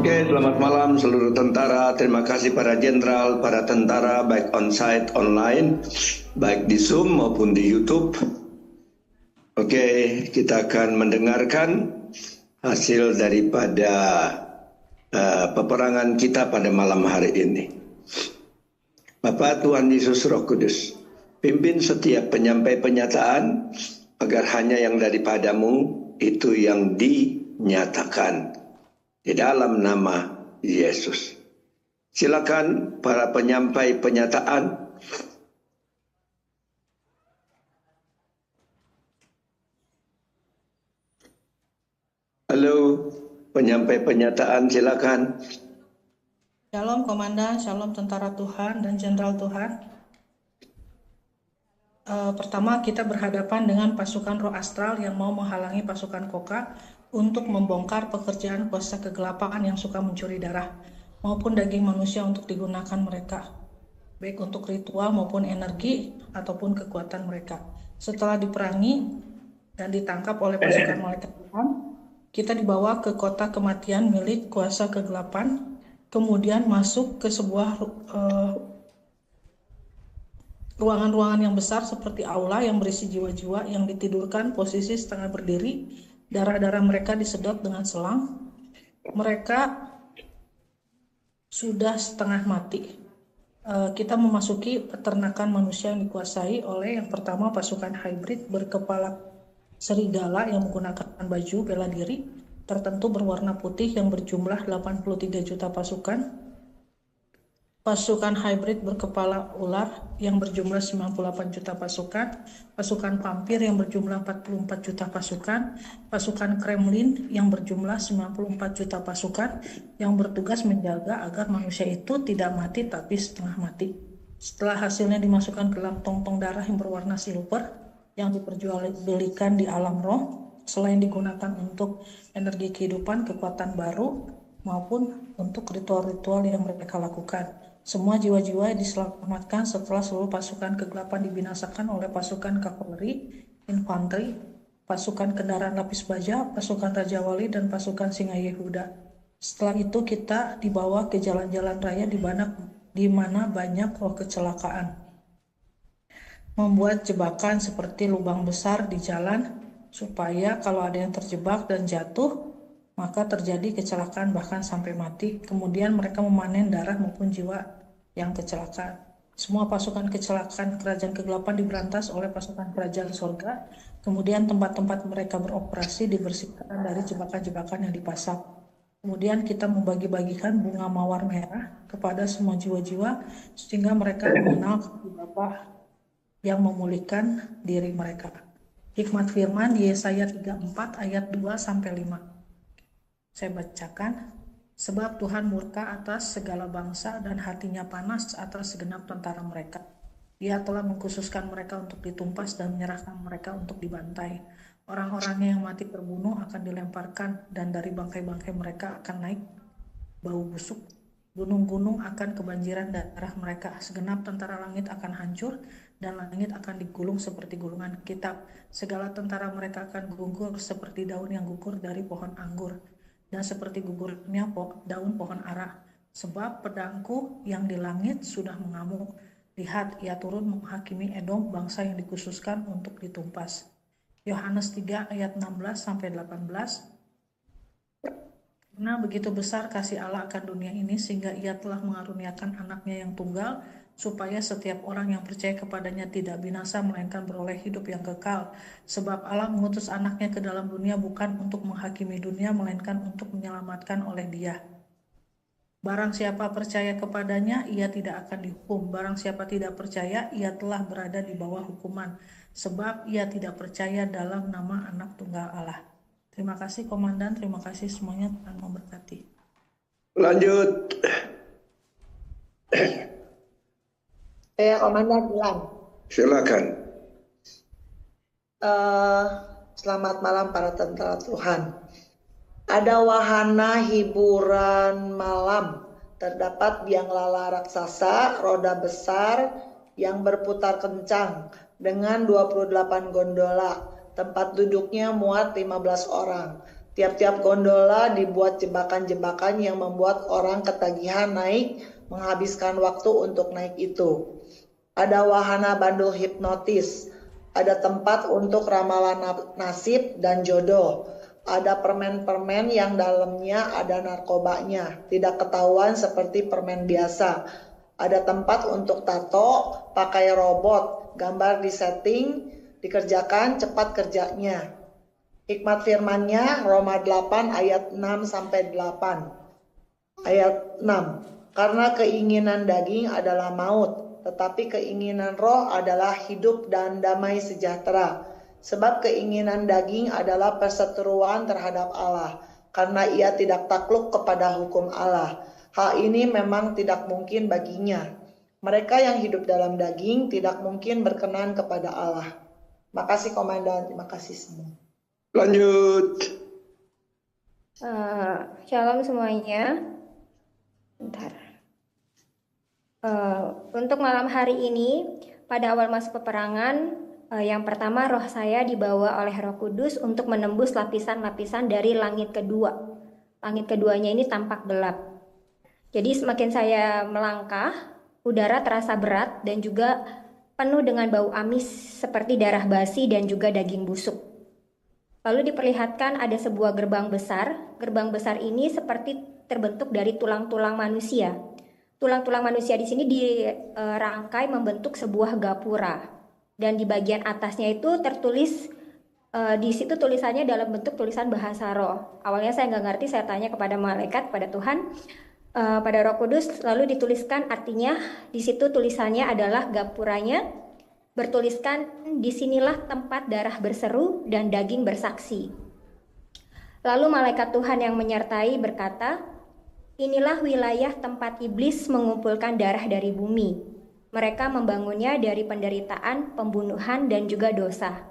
Oke, selamat malam seluruh tentara. Terima kasih para jenderal, para tentara baik onsite, online, baik di Zoom maupun di YouTube. Oke, kita akan mendengarkan hasil daripada peperangan kita pada malam hari ini. Bapa Tuhan Yesus Roh Kudus, pimpin setiap penyampai penyataan agar hanya yang daripadamu itu yang dinyatakan. Di dalam nama Yesus. Silakan para penyampai penyataan. Halo, penyampai penyataan silakan. Shalom Komandan, Shalom Tentara Tuhan dan Jenderal Tuhan. Pertama kita berhadapan dengan pasukan roh astral yang mau menghalangi pasukan Koka untuk membongkar pekerjaan kuasa kegelapan yang suka mencuri darah maupun daging manusia untuk digunakan mereka, baik untuk ritual maupun energi ataupun kekuatan mereka. Setelah diperangi dan ditangkap oleh pasukan malaikat Tuhan, kita dibawa ke kota kematian milik kuasa kegelapan, kemudian masuk ke sebuah ruangan-ruangan yang besar seperti aula yang berisi jiwa-jiwa yang ditidurkan posisi setengah berdiri, darah-darah mereka disedot dengan selang. Mereka sudah setengah mati. Kita memasuki peternakan manusia yang dikuasai oleh yang pertama pasukan hybrid berkepala serigala yang menggunakan baju bela diri tertentu berwarna putih yang berjumlah 83 juta pasukan. Pasukan hybrid berkepala ular yang berjumlah 98 juta pasukan, pasukan vampir yang berjumlah 44 juta pasukan, pasukan Kremlin yang berjumlah 94 juta pasukan yang bertugas menjaga agar manusia itu tidak mati tapi setengah mati. Setelah hasilnya dimasukkan ke dalam tong-tong darah yang berwarna silver yang diperjualbelikan di alam roh, selain digunakan untuk energi kehidupan, kekuatan baru, maupun untuk ritual-ritual yang mereka lakukan. Semua jiwa-jiwa diselamatkan setelah seluruh pasukan kegelapan dibinasakan oleh pasukan kavaleri, infanteri, pasukan kendaraan lapis baja, pasukan Raja Wali, dan pasukan Singa Yehuda. Setelah itu kita dibawa ke jalan-jalan raya di mana banyak roh kecelakaan. Membuat jebakan seperti lubang besar di jalan supaya kalau ada yang terjebak dan jatuh, maka terjadi kecelakaan bahkan sampai mati. Kemudian mereka memanen darah maupun jiwa yang kecelakaan. Semua pasukan kecelakaan kerajaan kegelapan diberantas oleh pasukan kerajaan sorga. Kemudian tempat-tempat mereka beroperasi dibersihkan dari jebakan-jebakan yang dipasang. Kemudian kita membagi-bagikan bunga mawar merah kepada semua jiwa-jiwa sehingga mereka mengenal Bapa yang memulihkan diri mereka. Hikmat firman Yesaya 34 ayat 2-5. Saya bacakan, sebab Tuhan murka atas segala bangsa dan hatinya panas atas segenap tentara mereka. Dia telah mengkhususkan mereka untuk ditumpas dan menyerahkan mereka untuk dibantai. Orang-orangnya yang mati terbunuh akan dilemparkan dan dari bangkai-bangkai mereka akan naik bau busuk. Gunung-gunung akan kebanjiran darah mereka. Segenap tentara langit akan hancur dan langit akan digulung seperti gulungan kitab. Segala tentara mereka akan gugur seperti daun yang gugur dari pohon anggur dan seperti gugurnya daun pohon ara. Sebab pedangku yang di langit sudah mengamuk. Lihat, ia turun menghakimi Edom, bangsa yang dikhususkan untuk ditumpas. Yohanes 3 ayat 16-18. Karena begitu besar kasih Allah akan dunia ini sehingga ia telah mengaruniakan anaknya yang tunggal supaya setiap orang yang percaya kepadanya tidak binasa melainkan beroleh hidup yang kekal. Sebab Allah mengutus anaknya ke dalam dunia bukan untuk menghakimi dunia melainkan untuk menyelamatkan oleh dia. Barang siapa percaya kepadanya ia tidak akan dihukum. Barang siapa tidak percaya ia telah berada di bawah hukuman sebab ia tidak percaya dalam nama anak tunggal Allah. Terima kasih Komandan, terima kasih semuanya, Tuhan memberkati. Lanjut. Komandan bilang. Silakan. Selamat malam para tentara Tuhan. Ada wahana hiburan malam. Terdapat biang lala raksasa, roda besar yang berputar kencang dengan 28 gondola. Tempat duduknya muat 15 orang. Tiap-tiap gondola dibuat jebakan-jebakan yang membuat orang ketagihan naik, menghabiskan waktu untuk naik itu. Ada wahana bandul hipnotis, ada tempat untuk ramalan nasib dan jodoh, ada permen-permen yang dalamnya ada narkobanya, tidak ketahuan seperti permen biasa. Ada tempat untuk tato, pakai robot, gambar disetting, dikerjakan cepat kerjanya. Hikmat firman-Nya Roma 8 ayat 6 sampai 8. Ayat 6. Karena keinginan daging adalah maut, tetapi keinginan roh adalah hidup dan damai sejahtera. Sebab keinginan daging adalah perseteruan terhadap Allah, karena ia tidak takluk kepada hukum Allah. Hal ini memang tidak mungkin baginya. Mereka yang hidup dalam daging tidak mungkin berkenan kepada Allah. Makasih Komandan, terima kasih semua. Lanjut. Shalom semuanya. Bentar. Untuk malam hari ini, pada awal masuk peperangan, yang pertama roh saya dibawa oleh Roh Kudus untuk menembus lapisan-lapisan dari langit kedua. Langit keduanya ini tampak gelap. Jadi semakin saya melangkah, udara terasa berat dan juga penuh dengan bau amis seperti darah basi dan juga daging busuk. Lalu diperlihatkan ada sebuah gerbang besar. Gerbang besar ini seperti terbentuk dari tulang-tulang manusia. Tulang-tulang manusia di sini dirangkai membentuk sebuah gapura. Dan di bagian atasnya itu tertulis, di situ tulisannya dalam bentuk tulisan bahasa roh. Awalnya saya nggak ngerti, saya tanya kepada malaikat, pada Tuhan, pada Roh Kudus, lalu dituliskan artinya di situ tulisannya adalah gapuranya, bertuliskan disinilah tempat darah berseru dan daging bersaksi. Lalu malaikat Tuhan yang menyertai berkata, inilah wilayah tempat iblis mengumpulkan darah dari bumi. Mereka membangunnya dari penderitaan, pembunuhan, dan juga dosa.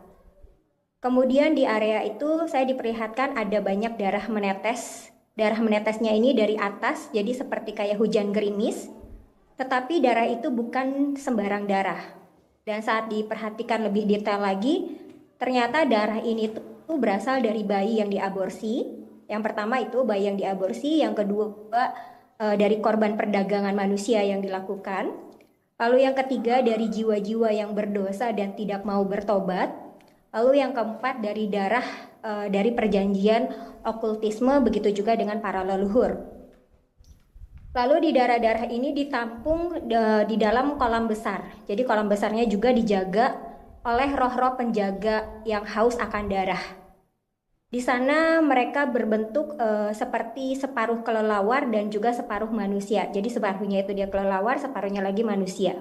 Kemudian di area itu saya diperlihatkan ada banyak darah menetes. Darah menetesnya ini dari atas, jadi seperti kayak hujan gerimis. Tetapi darah itu bukan sembarang darah. Dan saat diperhatikan lebih detail lagi, ternyata darah ini tuh berasal dari bayi yang diaborsi. Yang pertama itu bayi yang diaborsi, yang kedua dari korban perdagangan manusia yang dilakukan. Lalu yang ketiga dari jiwa-jiwa yang berdosa dan tidak mau bertobat. Lalu yang keempat dari darah dari perjanjian okultisme, begitu juga dengan para leluhur. Lalu di darah-darah ini ditampung di dalam kolam besar. Jadi kolam besarnya juga dijaga oleh roh-roh penjaga yang haus akan darah. Di sana mereka berbentuk seperti separuh kelelawar dan juga separuh manusia. Jadi separuhnya itu dia kelelawar, separuhnya lagi manusia.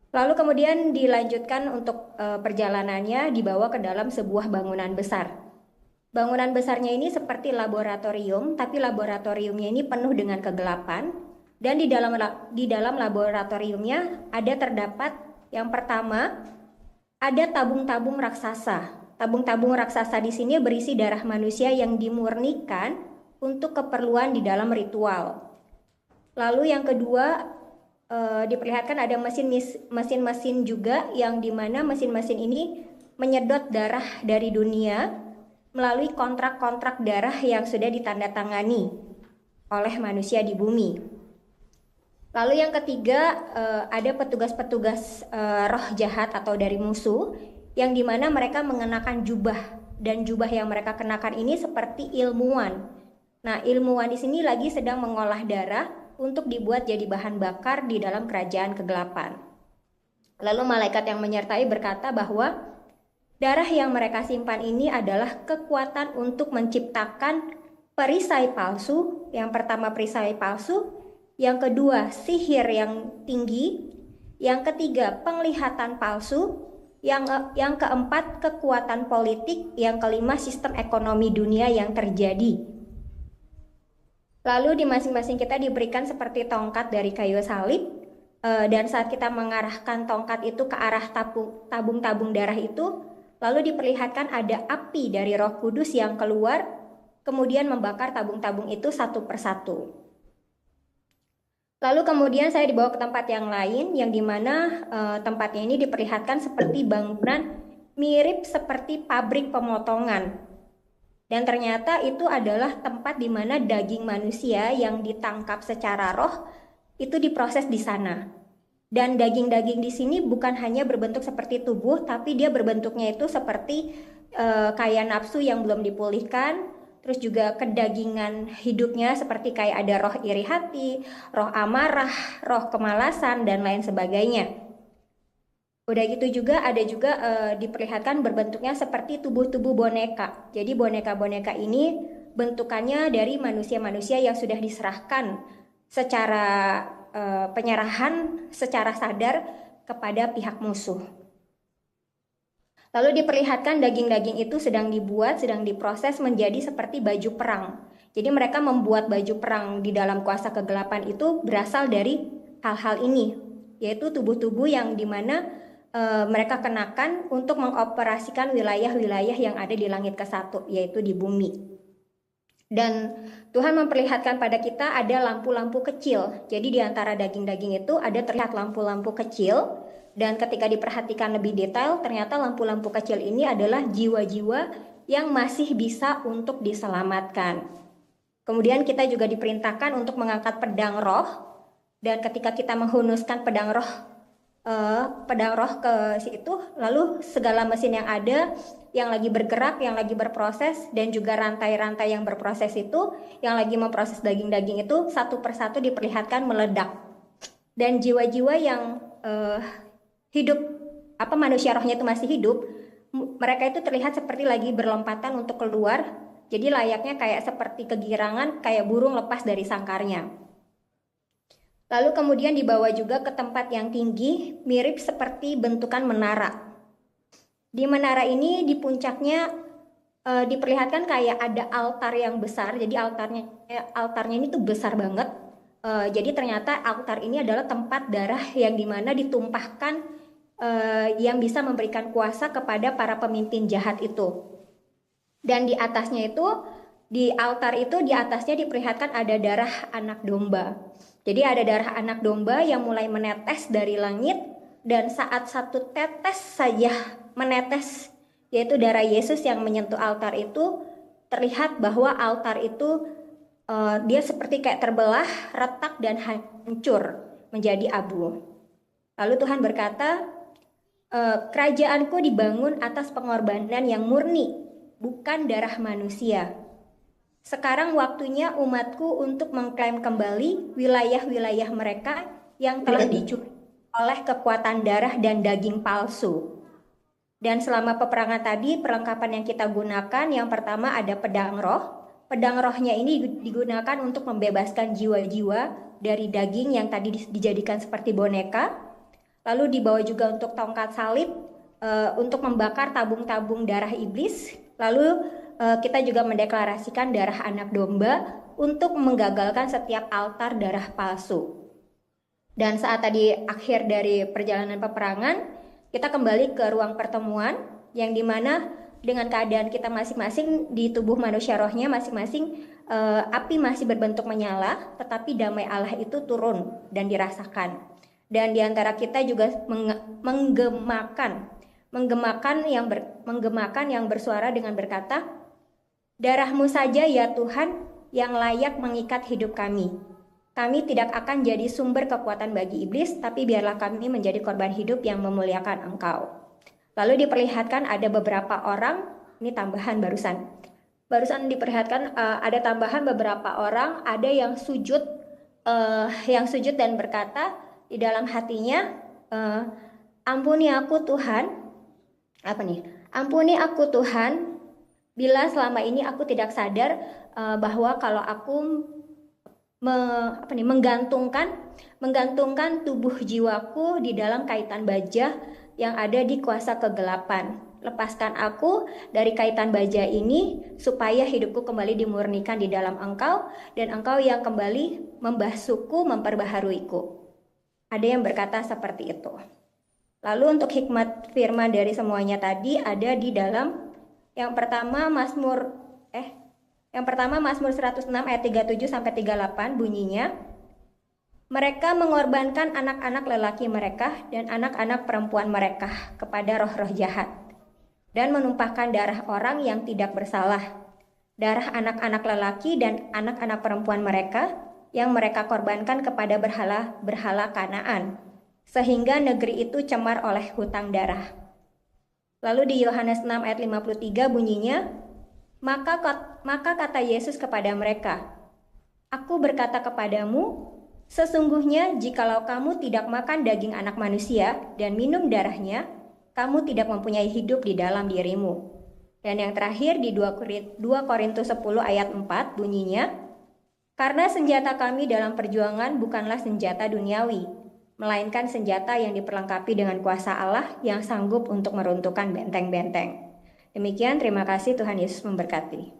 Lalu kemudian dilanjutkan untuk perjalanannya dibawa ke dalam sebuah bangunan besar. Bangunan besarnya ini seperti laboratorium, tapi laboratoriumnya ini penuh dengan kegelapan. Dan di dalam laboratoriumnya ada terdapat yang pertama ada tabung-tabung raksasa. Tabung-tabung raksasa di sini berisi darah manusia yang dimurnikan untuk keperluan di dalam ritual. Lalu yang kedua diperlihatkan ada mesin-mesin juga yang dimana mesin-mesin ini menyedot darah dari dunia melalui kontrak-kontrak darah yang sudah ditandatangani oleh manusia di bumi. Lalu yang ketiga ada petugas-petugas roh jahat atau dari musuh yang dimana mereka mengenakan jubah, dan jubah yang mereka kenakan ini seperti ilmuwan. Nah, ilmuwan di sini lagi sedang mengolah darah untuk dibuat jadi bahan bakar di dalam kerajaan kegelapan. Lalu malaikat yang menyertai berkata bahwa darah yang mereka simpan ini adalah kekuatan untuk menciptakan perisai palsu. Yang pertama perisai palsu, yang kedua sihir yang tinggi, yang ketiga penglihatan palsu, yang keempat kekuatan politik, yang kelima sistem ekonomi dunia yang terjadi. Lalu di masing-masing kita diberikan seperti tongkat dari kayu salib, dan saat kita mengarahkan tongkat itu ke arah tabung-tabung darah itu, lalu diperlihatkan ada api dari Roh Kudus yang keluar, kemudian membakar tabung-tabung itu satu persatu. Lalu kemudian saya dibawa ke tempat yang lain, yang dimana tempatnya ini diperlihatkan seperti bangunan mirip seperti pabrik pemotongan. Dan ternyata itu adalah tempat di mana daging manusia yang ditangkap secara roh itu diproses di sana. Dan daging-daging di sini bukan hanya berbentuk seperti tubuh, tapi dia berbentuknya itu seperti kayak nafsu yang belum dipulihkan, terus juga kedagingan hidupnya seperti kayak ada roh iri hati, roh amarah, roh kemalasan, dan lain sebagainya. Udah gitu juga ada juga diperlihatkan berbentuknya seperti tubuh-tubuh boneka. Jadi boneka-boneka ini bentukannya dari manusia-manusia yang sudah diserahkan secara penyerahan secara sadar kepada pihak musuh. Lalu diperlihatkan daging-daging itu sedang dibuat, sedang diproses menjadi seperti baju perang. Jadi mereka membuat baju perang di dalam kuasa kegelapan itu berasal dari hal-hal ini, yaitu tubuh-tubuh yang dimana mereka kenakan untuk mengoperasikan wilayah-wilayah yang ada di langit ke-1, yaitu di bumi. Dan Tuhan memperlihatkan pada kita ada lampu-lampu kecil. Jadi di antara daging-daging itu ada terlihat lampu-lampu kecil. Dan ketika diperhatikan lebih detail, ternyata lampu-lampu kecil ini adalah jiwa-jiwa yang masih bisa untuk diselamatkan. Kemudian kita juga diperintahkan untuk mengangkat pedang roh. Dan ketika kita menghunuskan pedang roh ke situ, lalu segala mesin yang ada, yang lagi bergerak, yang lagi berproses, dan juga rantai-rantai yang berproses itu, yang lagi memproses daging-daging itu, satu persatu diperlihatkan meledak. Dan jiwa-jiwa yang hidup, manusia rohnya itu masih hidup, mereka itu terlihat seperti lagi berlompatan untuk keluar, jadi layaknya kayak seperti kegirangan, kayak burung lepas dari sangkarnya. Lalu kemudian dibawa juga ke tempat yang tinggi, mirip seperti bentukan menara. Di menara ini di puncaknya diperlihatkan kayak ada altar yang besar. Jadi altarnya ini tuh besar banget. Jadi ternyata altar ini adalah tempat darah yang dimana ditumpahkan yang bisa memberikan kuasa kepada para pemimpin jahat itu. Dan di atasnya itu, di altar itu di atasnya diperlihatkan ada darah anak domba. Jadi ada darah anak domba yang mulai menetes dari langit, dan saat satu tetes saja menetes, yaitu darah Yesus yang menyentuh altar itu, terlihat bahwa altar itu dia seperti kayak terbelah, retak, dan hancur menjadi abu. Lalu Tuhan berkata, kerajaanku dibangun atas pengorbanan yang murni, bukan darah manusia. Sekarang waktunya umatku untuk mengklaim kembali wilayah-wilayah mereka yang telah dicuri oleh kekuatan darah dan daging palsu. Dan selama peperangan tadi, perlengkapan yang kita gunakan, yang pertama ada pedang roh. Pedang rohnya ini digunakan untuk membebaskan jiwa-jiwa dari daging yang tadi dijadikan seperti boneka. Lalu dibawa juga untuk tongkat salib, untuk membakar tabung-tabung darah iblis. Lalu kita juga mendeklarasikan darah anak domba untuk menggagalkan setiap altar darah palsu. Dan saat tadi akhir dari perjalanan peperangan, kita kembali ke ruang pertemuan, yang dimana dengan keadaan kita masing-masing di tubuh manusia rohnya masing-masing, api masih berbentuk menyala, tetapi damai Allah itu turun dan dirasakan. Dan di antara kita juga menggemakan yang bersuara dengan berkata, "Darah-Mu saja ya Tuhan yang layak mengikat hidup kami. Kami tidak akan jadi sumber kekuatan bagi iblis, tapi biarlah kami menjadi korban hidup yang memuliakan Engkau." Lalu diperlihatkan ada beberapa orang, ini tambahan barusan diperlihatkan ada tambahan beberapa orang, ada yang sujud dan berkata di dalam hatinya, "Ampuni aku Tuhan." Ampuni aku Tuhan, bila selama ini aku tidak sadar bahwa kalau aku menggantungkan tubuh jiwaku di dalam kaitan baja yang ada di kuasa kegelapan. Lepaskan aku dari kaitan baja ini supaya hidupku kembali dimurnikan di dalam Engkau, dan Engkau yang kembali membasuhku, memperbaharuiku. Ada yang berkata seperti itu. Lalu untuk hikmat firman dari semuanya tadi ada di dalam yang pertama Mazmur 106 ayat 37 sampai 38 bunyinya, "Mereka mengorbankan anak-anak lelaki mereka dan anak-anak perempuan mereka kepada roh-roh jahat dan menumpahkan darah orang yang tidak bersalah. darah anak-anak lelaki dan anak-anak perempuan mereka yang mereka korbankan kepada berhala Kanaan, sehingga negeri itu cemar oleh hutang darah. Lalu di Yohanes 6 ayat 53 bunyinya, maka kata Yesus kepada mereka, Aku berkata kepadamu, sesungguhnya jikalau kamu tidak makan daging anak manusia dan minum darahnya, kamu tidak mempunyai hidup di dalam dirimu. Dan yang terakhir di 2 Korintus 10 ayat 4 bunyinya, Karena senjata kami dalam perjuangan bukanlah senjata duniawi, melainkan senjata yang diperlengkapi dengan kuasa Allah yang sanggup untuk meruntuhkan benteng-benteng. Demikian, terima kasih, Tuhan Yesus memberkati.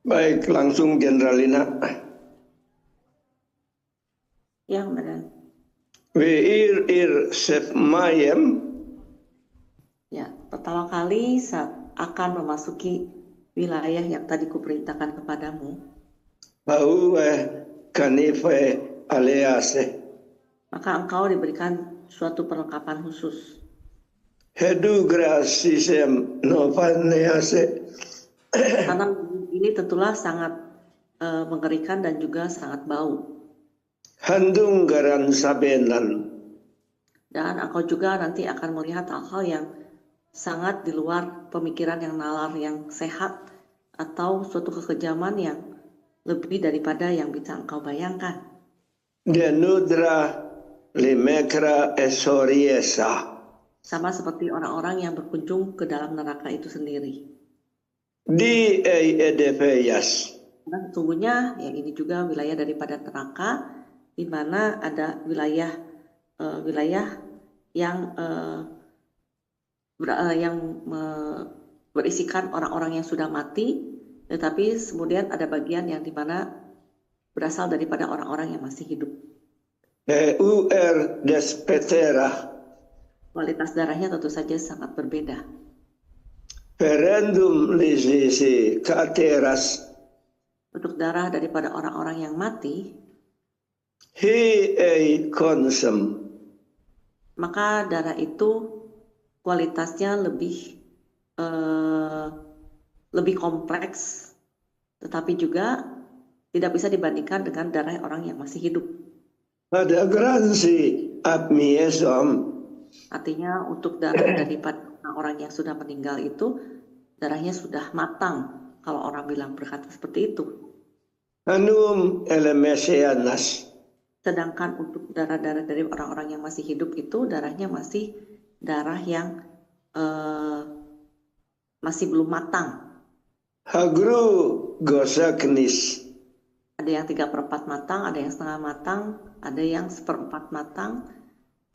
Baik, langsung Jenderalina. Yang benar. Wir Chef Mayem. Ya, pertama kali saat akan memasuki wilayah yang tadi kuperintahkan kepadamu, Kanife Alease. maka engkau diberikan suatu perlengkapan khusus. Hedu grasisem novanease. Karena ini tentulah sangat mengerikan dan juga sangat bau. Handung garan sabenan. Dan engkau juga nanti akan melihat hal-hal yang sangat di luar pemikiran yang nalar, yang sehat, atau suatu kekejaman yang lebih daripada yang bisa engkau bayangkan. Denudra limekra esoriesa. Sama seperti orang-orang yang berkunjung ke dalam neraka itu sendiri. Di edefeyas. Karena sesungguhnya yang ini juga wilayah daripada neraka, di mana ada wilayah yang berisikan orang-orang yang sudah mati, tetapi kemudian ada bagian yang di mana berasal daripada orang-orang yang masih hidup. Despetera. Kualitas darahnya tentu saja sangat berbeda. Perendum lisisi kateras. Untuk darah daripada orang-orang yang mati, konsum. maka darah itu kualitasnya lebih kompleks, tetapi juga tidak bisa dibandingkan dengan darah orang yang masih hidup. Ada garansi apmiesom. Artinya untuk darah daripada orang yang sudah meninggal itu, darahnya sudah matang, kalau orang bilang berkata seperti itu. Anum elemesianas. Sedangkan untuk darah-darah dari orang-orang yang masih hidup itu, darahnya masih darah yang masih belum matang. Hagru gosaknis. Ada yang 3/4 matang, ada yang setengah matang, ada yang 1/4 matang,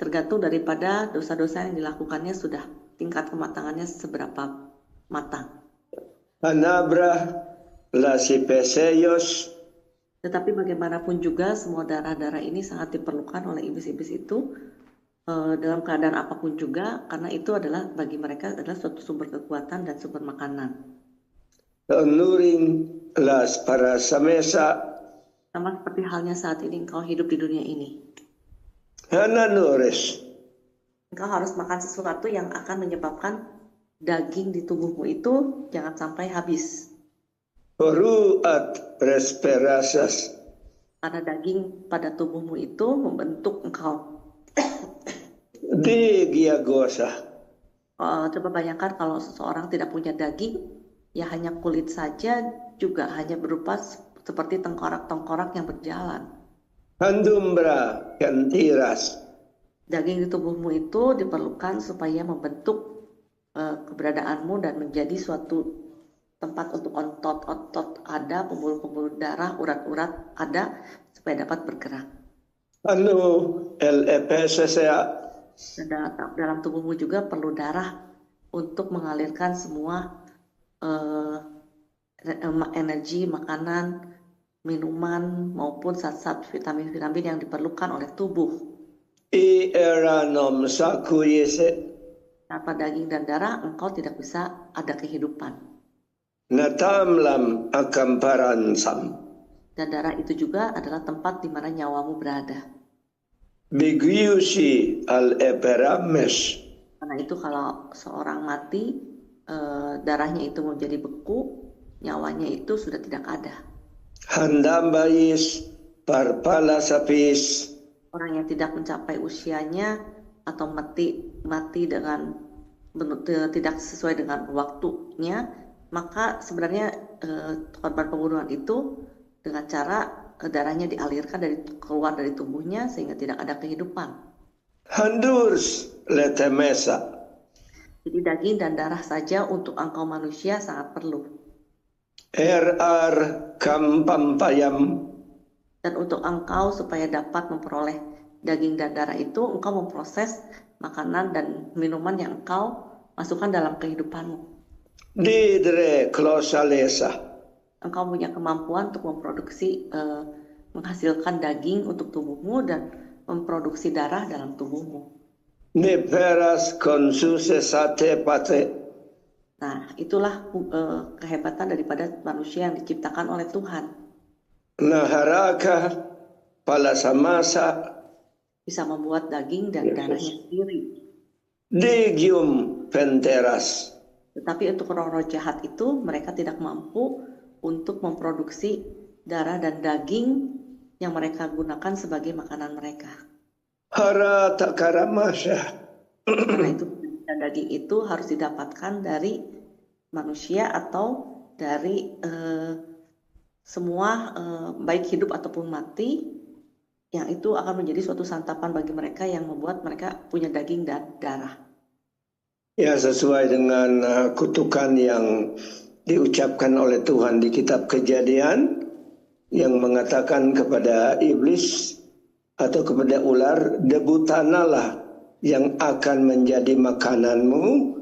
tergantung daripada dosa-dosa yang dilakukannya sudah tingkat kematangannya seberapa matang. Anabra lasipeseyos. Tetapi bagaimanapun juga semua darah-darah ini sangat diperlukan oleh iblis-iblis itu dalam keadaan apapun juga, karena itu adalah bagi mereka adalah suatu sumber kekuatan dan sumber makanan. Nuring las para samesa. Sama seperti halnya saat ini engkau hidup di dunia ini. Hananores. Engkau harus makan sesuatu yang akan menyebabkan daging di tubuhmu itu jangan sampai habis. Ruat resperasas. Karena daging pada tubuhmu itu membentuk engkau. Di giagosa. Coba bayangkan kalau seseorang tidak punya daging, ya hanya kulit saja juga hanya berupa seperti tengkorak-tengkorak yang berjalan. Handumbra kantiras. Daging di tubuhmu itu diperlukan supaya membentuk keberadaanmu dan menjadi suatu tempat untuk otot-otot ada, pembuluh-pembuluh darah, urat-urat ada supaya dapat bergerak. LEPSSA. Dan dalam tubuhmu juga perlu darah untuk mengalirkan semua energi, makanan, minuman maupun zat-zat vitamin-vitamin yang diperlukan oleh tubuh. Ieranom sakuyese. Tanpa daging dan darah engkau tidak bisa ada kehidupan. Natamlam akamparansam. Dan darah itu juga adalah tempat di mana nyawamu berada. Bigusi al-eperames. Karena itu kalau seorang mati, darahnya itu menjadi beku nyawanya itu sudah tidak ada. Handambais parpala sapis. Orang yang tidak mencapai usianya atau mati dengan tidak sesuai dengan waktunya, maka sebenarnya korban pembunuhan itu dengan cara darahnya dialirkan keluar dari tubuhnya sehingga tidak ada kehidupan. Handurs letemesa. Jadi daging dan darah saja untuk engkau manusia sangat perlu. Kampampayam. Dan untuk engkau supaya dapat memperoleh daging dan darah itu, engkau memproses makanan dan minuman yang engkau masukkan dalam kehidupanmu. Didre klosalesa. Engkau punya kemampuan untuk memproduksi, menghasilkan daging untuk tubuhmu dan memproduksi darah dalam tubuhmu. Neperas konsuse sate pate. Nah, itulah kehebatan daripada manusia yang diciptakan oleh Tuhan. Naharaka palasamasa. Bisa membuat daging dan darahnya sendiri. Digium penteras. Tetapi untuk roh-roh jahat itu mereka tidak mampu untuk memproduksi darah dan daging yang mereka gunakan sebagai makanan mereka. Hara takaramasya. Karena itu dan daging itu harus didapatkan dari manusia atau dari semua baik hidup ataupun mati, yang itu akan menjadi suatu santapan bagi mereka yang membuat mereka punya daging dan darah. Ya, sesuai dengan kutukan yang diucapkan oleh Tuhan di kitab Kejadian yang mengatakan kepada iblis atau kepada ular, debu tanahlah yang akan menjadi makananmu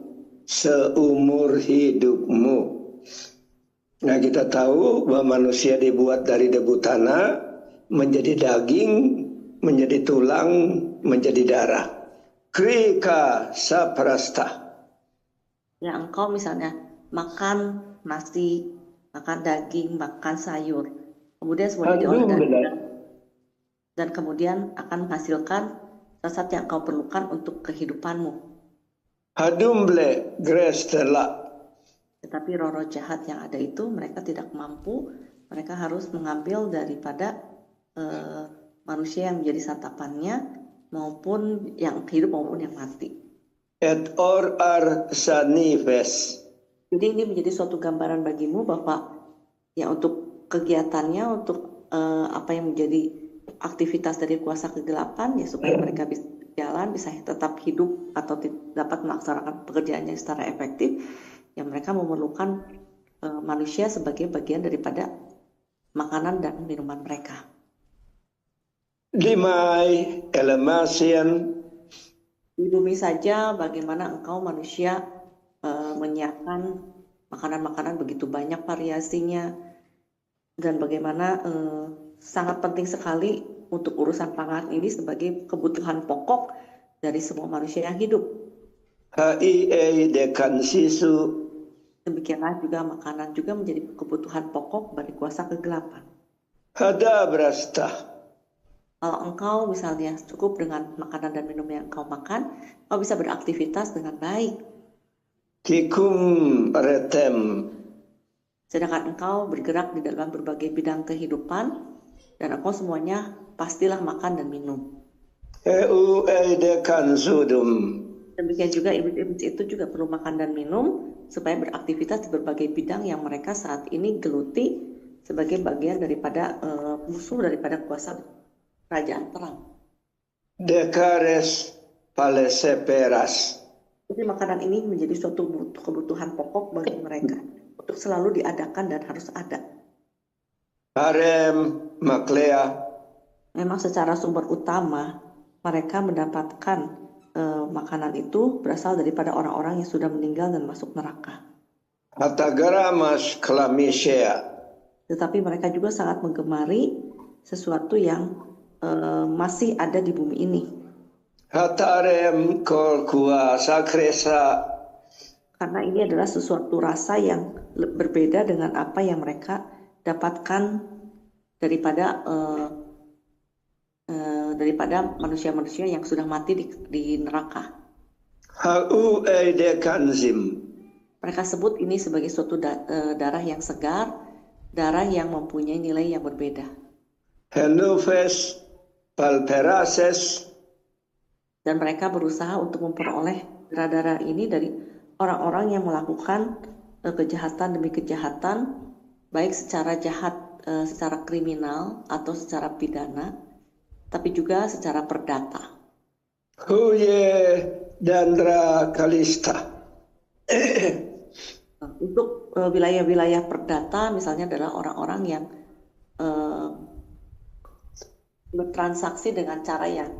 seumur hidupmu. Nah, kita tahu bahwa manusia dibuat dari debu tanah, menjadi daging, menjadi tulang, menjadi darah. Krika saprasta. Ya, engkau misalnya makan nasi, makan daging, makan sayur, kemudian semuanya diolah dan kemudian akan menghasilkan zat yang engkau perlukan untuk kehidupanmu. Hadumble grestela. Tetapi roh-roh jahat yang ada itu mereka tidak mampu, mereka harus mengambil daripada manusia yang menjadi santapannya, maupun yang hidup maupun yang mati. Et or ar sanifes. Jadi ini menjadi suatu gambaran bagimu bahwa ya untuk kegiatannya, untuk apa yang menjadi aktivitas dari kuasa kegelapan, ya supaya mereka bisa berjalan, bisa tetap hidup atau dapat melaksanakan pekerjaannya secara efektif, ya mereka memerlukan manusia sebagai bagian daripada makanan dan minuman mereka. Limai elemasian. Di bumi saja bagaimana engkau manusia menyiapkan makanan-makanan begitu banyak variasinya, dan bagaimana sangat penting sekali untuk urusan pangan ini sebagai kebutuhan pokok dari semua manusia yang hidup. Hai dekan sisu. Demikianlah juga makanan juga menjadi kebutuhan pokok bagi kuasa kegelapan. Hada brasta. Kalau engkau misalnya cukup dengan makanan dan minum yang engkau makan, engkau bisa beraktivitas dengan baik. Kikum retem. Sedangkan engkau bergerak di dalam berbagai bidang kehidupan, dan engkau semuanya pastilah makan dan minum. Dekan sudum. Demikian juga iblis-iblis itu juga perlu makan dan minum supaya beraktivitas di berbagai bidang yang mereka saat ini geluti sebagai bagian daripada musuh daripada kuasa kerajaan terang. Dekares paleseperas. Jadi makanan ini menjadi suatu kebutuhan pokok bagi mereka untuk selalu diadakan dan harus ada. Harem maklea. Memang secara sumber utama mereka mendapatkan makanan itu berasal daripada orang-orang yang sudah meninggal dan masuk neraka. Hatagaramas klamisea. Tetapi mereka juga sangat menggemari sesuatu yang masih ada di bumi ini. Hatarem kolkua sakresa. Karena ini adalah sesuatu rasa yang berbeda dengan apa yang mereka dapatkan daripada manusia-manusia yang sudah mati di neraka. Hau dekanzim. Mereka sebut ini sebagai suatu darah yang segar, darah yang mempunyai nilai yang berbeda. Henoves palperases. Dan mereka berusaha untuk memperoleh darah-darah ini dari orang-orang yang melakukan kejahatan demi kejahatan, baik secara jahat, secara kriminal atau secara pidana, tapi juga secara perdata. Huye Dandra Kalista. Untuk wilayah-wilayah perdata misalnya adalah orang-orang yang bertransaksi dengan cara yang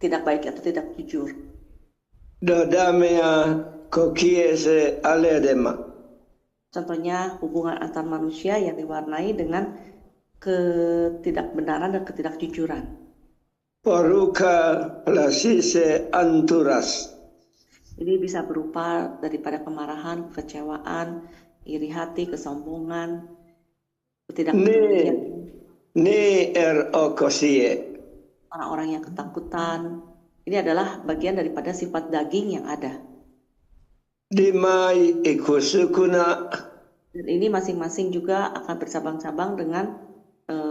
tidak baik atau tidak jujur. Dodamea kokiese aledema. Contohnya hubungan antar manusia yang diwarnai dengan ketidakbenaran dan ketidakjujuran. Poruka plasise anturas. Ini bisa berupa daripada kemarahan, kekecewaan, iri hati, kesombongan, ketidakpedulian. Ni okosie. Orang-orang yang ketakutan. Ini adalah bagian daripada sifat daging yang ada. Dimai ikusukuna. Dan ini masing-masing juga akan bercabang-cabang dengan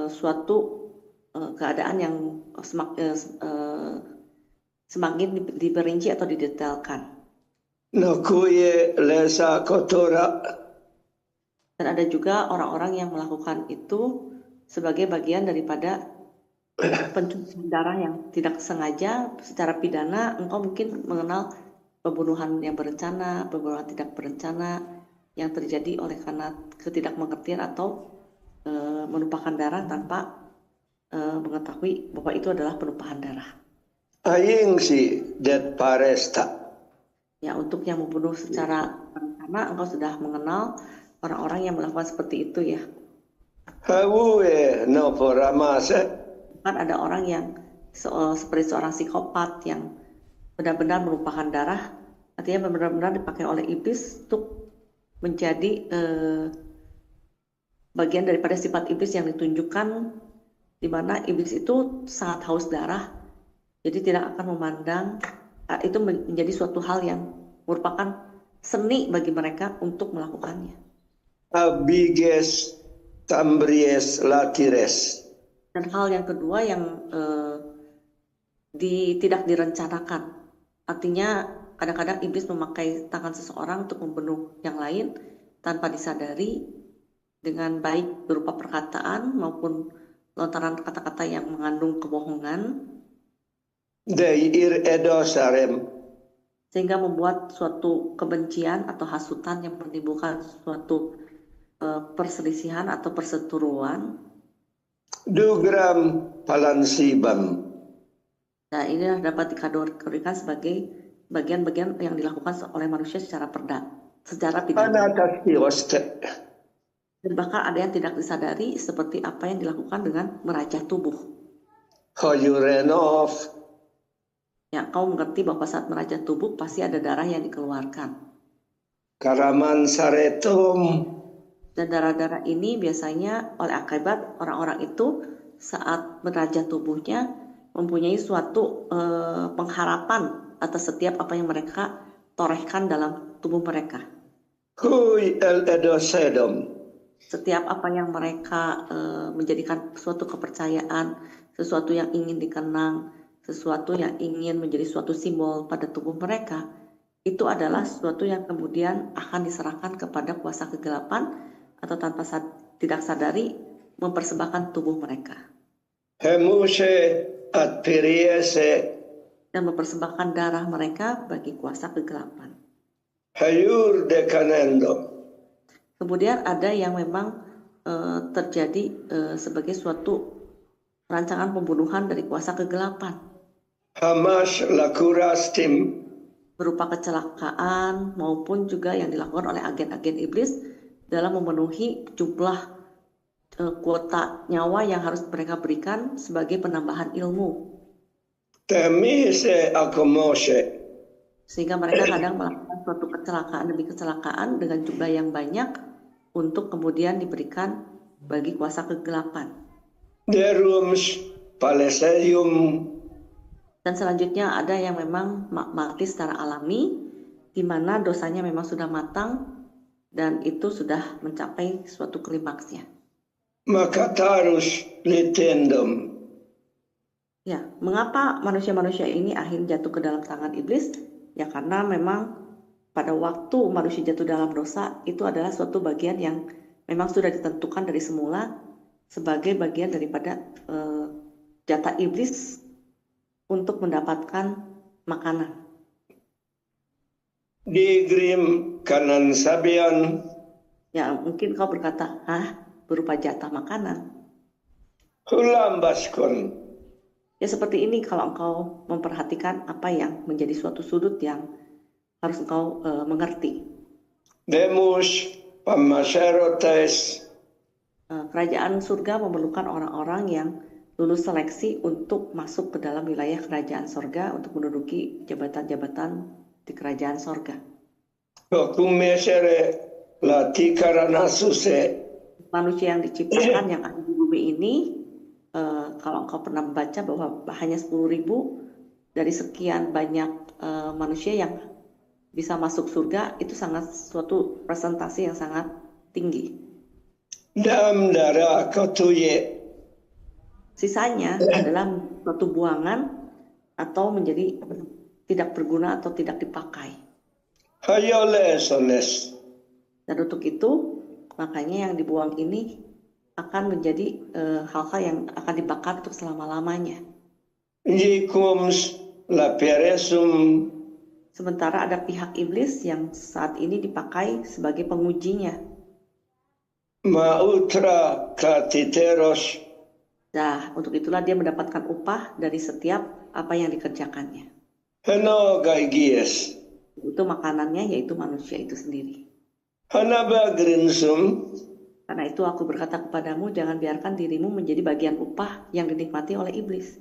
suatu keadaan yang semakin diperinci atau didetailkan. Nokuye lesa kotora. Dan ada juga orang-orang yang melakukan itu sebagai bagian daripada pencucian darah yang tidak sengaja. Secara pidana engkau mungkin mengenal pembunuhan yang berencana, pembunuhan tidak berencana yang terjadi oleh karena ketidakmengertian atau menumpahkan darah tanpa mengetahui bahwa itu adalah penumpahan darah. Aing si det paresta. Ya, untuk yang membunuh secara berencana engkau sudah mengenal orang-orang yang melakukan seperti itu ya. Hawe no poramase. Kan ada orang yang seperti seorang psikopat yang benar-benar menumpahkan darah, artinya benar-benar dipakai oleh iblis untuk menjadi bagian daripada sifat iblis yang ditunjukkan, di mana iblis itu sangat haus darah, jadi tidak akan memandang itu menjadi suatu hal yang merupakan seni bagi mereka untuk melakukannya. Abiges tambries latires. Dan hal yang kedua yang tidak direncanakan, artinya kadang-kadang iblis memakai tangan seseorang untuk membunuh yang lain tanpa disadari, dengan baik berupa perkataan maupun lontaran kata-kata yang mengandung kebohongan, Deir edosarem. sehingga membuat suatu kebencian atau hasutan yang menimbulkan suatu perselisihan atau perseteruan. Dugram palansibam. Nah, ini dapat dikategorikan sebagai bagian-bagian yang dilakukan oleh manusia secara pidana. Dan bahkan ada yang tidak disadari, seperti apa yang dilakukan dengan merajah tubuh. Hoyurenov. Ya, kau mengerti bahwa saat merajah tubuh pasti ada darah yang dikeluarkan. Karaman saretum. Dan darah-darah ini biasanya oleh akibat orang-orang itu saat merajah tubuhnya mempunyai suatu pengharapan atas setiap apa yang mereka torehkan dalam tubuh mereka. Hui el edosedom. Setiap apa yang mereka menjadikan suatu kepercayaan, sesuatu yang ingin dikenang, sesuatu yang ingin menjadi suatu simbol pada tubuh mereka, itu adalah sesuatu yang kemudian akan diserahkan kepada kuasa kegelapan atau tanpa tidak sadari mempersembahkan tubuh mereka. Hemuse at piriese. Dan mempersembahkan darah mereka bagi kuasa kegelapan. Hayur dekanendo. Kemudian ada yang memang terjadi sebagai suatu rancangan pembunuhan dari kuasa kegelapan. Hamas lakurastim. Berupa kecelakaan maupun juga yang dilakukan oleh agen-agen iblis dalam memenuhi jumlah kuota nyawa yang harus mereka berikan sebagai penambahan ilmu. Temise akomose. Sehingga mereka kadang melakukan suatu kecelakaan demi kecelakaan dengan jumlah yang banyak untuk kemudian diberikan bagi kuasa kegelapan. Derums paleserium. Dan selanjutnya ada yang memang mati secara alami, di mana dosanya memang sudah matang dan itu sudah mencapai suatu klimaksnya. Maka harus litendum. Ya, mengapa manusia-manusia ini akhirnya jatuh ke dalam tangan iblis? Ya karena memang pada waktu manusia jatuh dalam dosa itu adalah suatu bagian yang memang sudah ditentukan dari semula sebagai bagian daripada jatah iblis untuk mendapatkan makanan. Di grim kanan sabian. Ya mungkin kau berkata, berupa jatah makanan. Hulambaskon. Ya seperti ini kalau engkau memperhatikan apa yang menjadi suatu sudut yang harus engkau mengerti. Demus pamaserotes. Kerajaan surga memerlukan orang-orang yang lulus seleksi untuk masuk ke dalam wilayah kerajaan surga untuk menduduki jabatan-jabatan di kerajaan surga. Kumesere latikaranasusé. Manusia yang diciptakan yang ada di bumi ini, kalau engkau pernah membaca bahwa hanya 10.000 dari sekian banyak manusia yang bisa masuk surga, itu sangat suatu presentasi yang sangat tinggi. Dam darah kotuye. Sisanya adalah suatu buangan atau menjadi tidak berguna atau tidak dipakai. Hayolesones. Dan untuk itu, makanya yang dibuang ini akan menjadi hal-hal yang akan dibakar untuk selama-lamanya. Jikums laperesum. Sementara ada pihak iblis yang saat ini dipakai sebagai pengujinya. Mautra katiteros. Nah, untuk itulah dia mendapatkan upah dari setiap apa yang dikerjakannya. Heno gaigies. Itu makanannya yaitu manusia itu sendiri. Hanaba grinsum. Karena itu aku berkata kepadamu, jangan biarkan dirimu menjadi bagian upah yang dinikmati oleh iblis.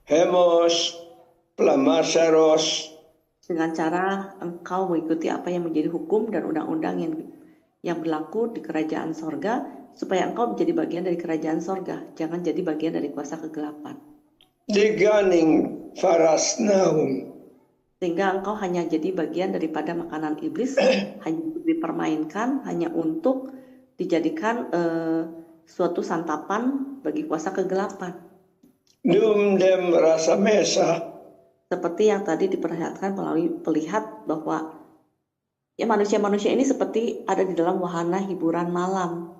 Hemos plamasaros. Dengan cara engkau mengikuti apa yang menjadi hukum dan undang-undang yang berlaku di kerajaan sorga, supaya engkau menjadi bagian dari kerajaan sorga, jangan jadi bagian dari kuasa kegelapan. Diganing farasnaum. Sehingga engkau hanya jadi bagian daripada makanan iblis, hanya dipermainkan, hanya untuk dijadikan suatu santapan bagi kuasa kegelapan. Dum dem rasa mesa. Seperti yang tadi diperlihatkan melalui pelihat bahwa ya manusia-manusia ini seperti ada di dalam wahana hiburan malam.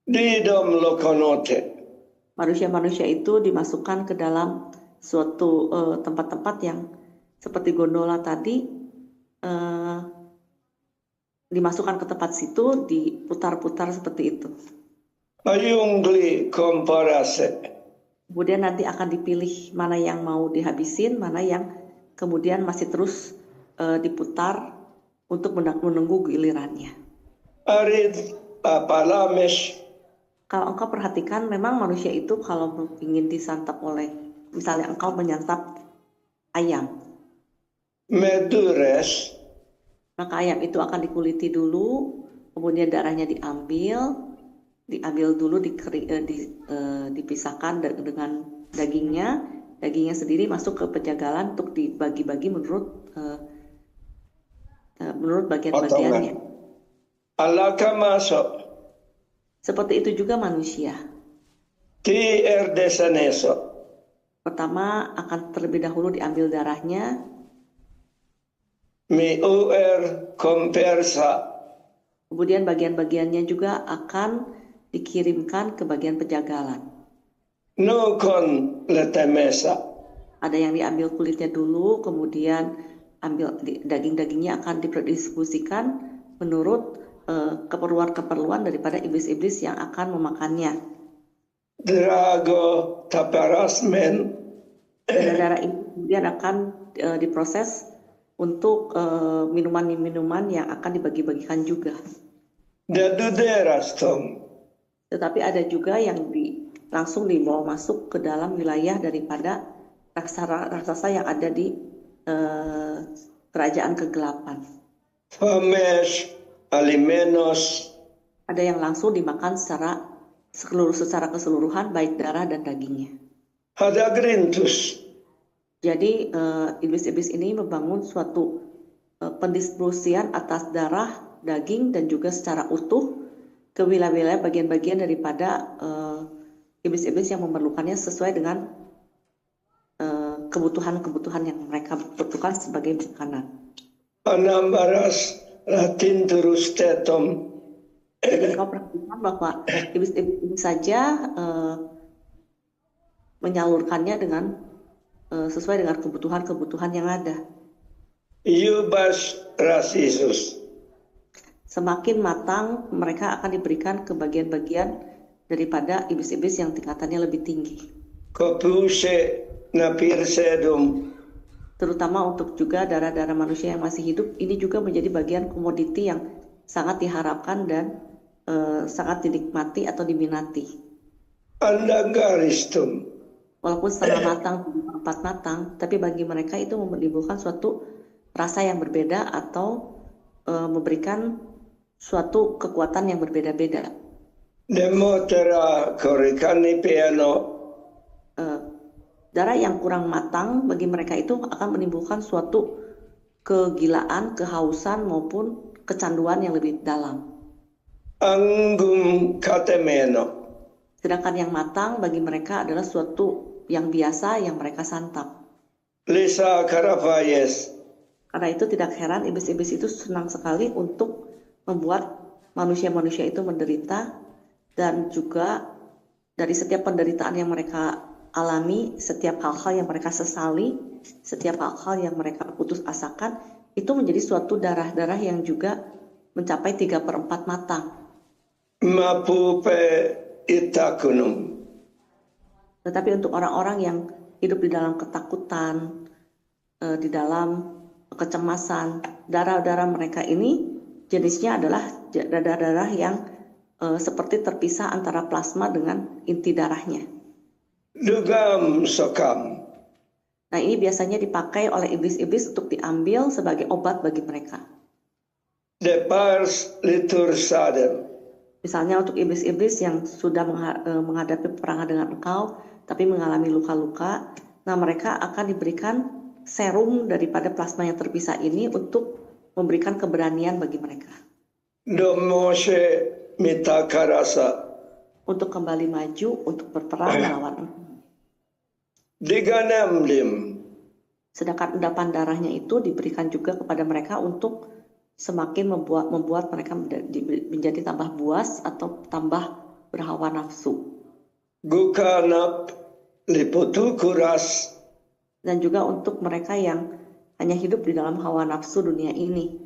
Didom lokonote. Manusia-manusia itu dimasukkan ke dalam suatu tempat-tempat yang seperti gondola tadi, dimasukkan ke tempat situ, diputar-putar seperti itu. Ayungli komparase. Kemudian nanti akan dipilih mana yang mau dihabisin, mana yang kemudian masih terus diputar untuk menunggu gilirannya. Arid apalamesh. Kalau engkau perhatikan, memang manusia itu kalau ingin disantap oleh, misalnya engkau menyantap ayam, Medures. maka ayam itu akan dikuliti dulu, kemudian darahnya diambil dulu, dipisahkan dengan dagingnya sendiri masuk ke penjagalan untuk dibagi-bagi menurut bagian-bagiannya. Alaka masuk. Seperti itu juga manusia. Ti erdesaneso. Pertama akan terlebih dahulu diambil darahnya, Mi kompersa. kemudian bagian-bagiannya juga akan dikirimkan ke bagian penjagalan. Nukon letemesa. Ada yang diambil kulitnya dulu, kemudian ambil daging-dagingnya akan didistribusikan menurut keperluan-keperluan daripada iblis-iblis yang akan memakannya. Drago taparasmen. Darah ini kemudian akan diproses untuk minuman-minuman yang akan dibagi-bagikan juga. Daduderastom. Tetapi ada juga yang langsung dibawa masuk ke dalam wilayah daripada raksasa yang ada di kerajaan kegelapan. Famesh alimenos. Ada yang langsung dimakan secara keseluruhan, baik darah dan dagingnya. Hadagrintus. Jadi iblis-iblis ini membangun suatu pendistribusian atas darah, daging, dan juga secara utuh ke wilayah-wilayah bagian-bagian daripada iblis-iblis yang memerlukannya sesuai dengan kebutuhan-kebutuhan yang mereka butuhkan sebagai makanan. Anambaras Latin terus tetom. Jadi kau perhatikan bahwa iblis-iblis ini saja menyalurkannya dengan sesuai dengan kebutuhan-kebutuhan yang ada. Yubas rasisus. Semakin matang, mereka akan diberikan ke bagian-bagian daripada iblis-iblis yang tingkatannya lebih tinggi. Kopuse napir sedum. Terutama untuk juga darah-darah manusia yang masih hidup, ini juga menjadi bagian komoditi yang sangat diharapkan dan sangat dinikmati atau diminati. Anda garistum. Walaupun setengah matang, empat matang, tapi bagi mereka itu menimbulkan suatu rasa yang berbeda atau memberikan suatu kekuatan yang berbeda-beda. Demotera korikani piano. Darah yang kurang matang bagi mereka itu akan menimbulkan suatu kegilaan, kehausan maupun kecanduan yang lebih dalam. Anggum katemeno. Sedangkan yang matang bagi mereka adalah suatu yang biasa yang mereka santap. Lisa karafayes. Karena itu tidak heran iblis-iblis itu senang sekali untuk membuat manusia-manusia itu menderita, dan juga dari setiap penderitaan yang mereka alami, setiap hal-hal yang mereka sesali, setiap hal-hal yang mereka putus asakan, itu menjadi suatu darah-darah yang juga mencapai 3/4 matang. Mapupe itakunum. Tetapi untuk orang-orang yang hidup di dalam ketakutan, di dalam kecemasan, darah-darah mereka ini jenisnya adalah darah-darah yang seperti terpisah antara plasma dengan inti darahnya. Dugam sokam. Nah, ini biasanya dipakai oleh iblis-iblis untuk diambil sebagai obat bagi mereka. Depars litur sadem. Misalnya untuk iblis-iblis yang sudah menghadapi peperangan dengan engkau, tapi mengalami luka-luka, nah mereka akan diberikan serum daripada plasma yang terpisah ini untuk memberikan keberanian bagi mereka. Domoshe mitakarasa. Untuk kembali maju, untuk berperang melawan engkau. Diganemlim. Sedangkan endapan darahnya itu diberikan juga kepada mereka untuk semakin membuat mereka menjadi tambah buas atau tambah berhawa nafsu. Gukanap liputu kuras. Dan juga untuk mereka yang hanya hidup di dalam hawa nafsu dunia ini.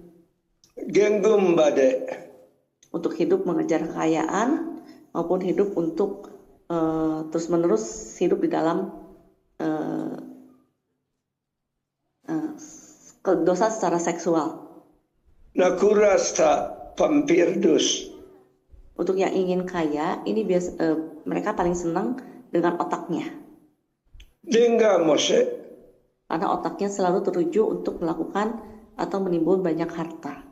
Genggum bade. Untuk hidup mengejar kekayaan maupun hidup untuk terus-menerus hidup di dalam dosa secara seksual. Nakurasta pampirdus. Untuk yang ingin kaya, ini mereka paling senang dengan otaknya. Denga mose. Karena otaknya selalu tertuju untuk melakukan atau menimbun banyak harta.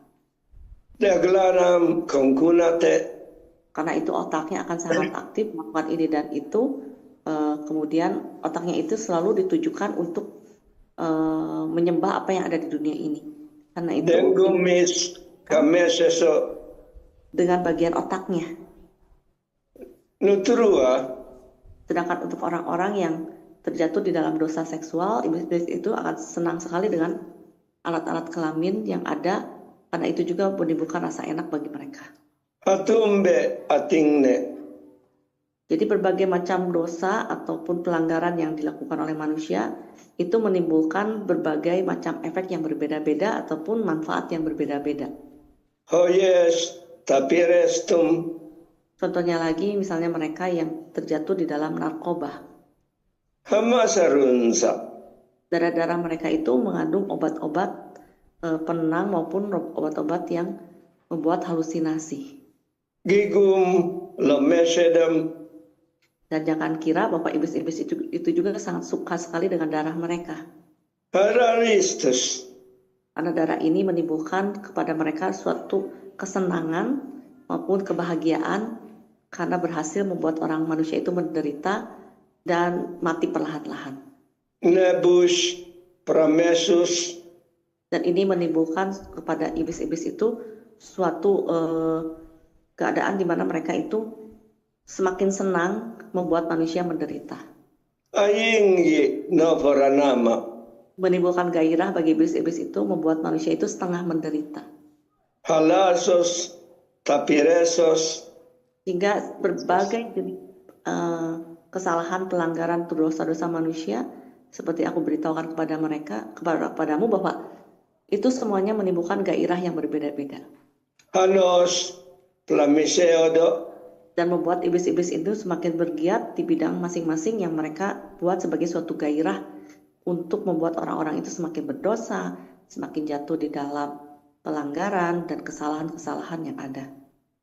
Daglanam kongkunate. Karena itu otaknya akan sangat aktif melakukan ini dan itu. Kemudian otaknya itu selalu ditujukan untuk menyembah apa yang ada di dunia ini. Karena itu Dengumis kameseso. dengan bagian otaknya. Nutrua. Sedangkan untuk orang-orang yang terjatuh di dalam dosa seksual, iblis itu akan senang sekali dengan alat-alat kelamin yang ada, karena itu juga menimbulkan rasa enak bagi mereka. Atumbe atingne. Jadi berbagai macam dosa ataupun pelanggaran yang dilakukan oleh manusia itu menimbulkan berbagai macam efek yang berbeda-beda ataupun manfaat yang berbeda-beda. Hoyes tapirestum. Contohnya lagi misalnya mereka yang terjatuh di dalam narkoba. Hamasarunsa. Darah-darah mereka itu mengandung obat-obat penenang maupun obat-obat yang membuat halusinasi. Gigum lemesedem. Dan jangan kira bahwa iblis-iblis itu juga sangat suka sekali dengan darah mereka. Hararistus. Karena darah ini menimbulkan kepada mereka suatu kesenangan maupun kebahagiaan karena berhasil membuat orang manusia itu menderita dan mati perlahan-lahan. Nebus pramesus. Dan ini menimbulkan kepada iblis-iblis itu suatu keadaan di mana mereka itu semakin senang membuat manusia menderita. Ayingi no nama. Menimbulkan gairah bagi iblis-iblis itu membuat manusia itu setengah menderita. Halasos, tapiresos, Sehingga berbagai jenis kesalahan, pelanggaran, dosa-dosa manusia seperti aku beritahukan kepadamu bahwa itu semuanya menimbulkan gairah yang berbeda-beda hanos, plamiseodo, dan membuat iblis-iblis itu semakin bergiat di bidang masing-masing yang mereka buat sebagai suatu gairah untuk membuat orang-orang itu semakin berdosa, semakin jatuh di dalam pelanggaran dan kesalahan-kesalahan yang ada.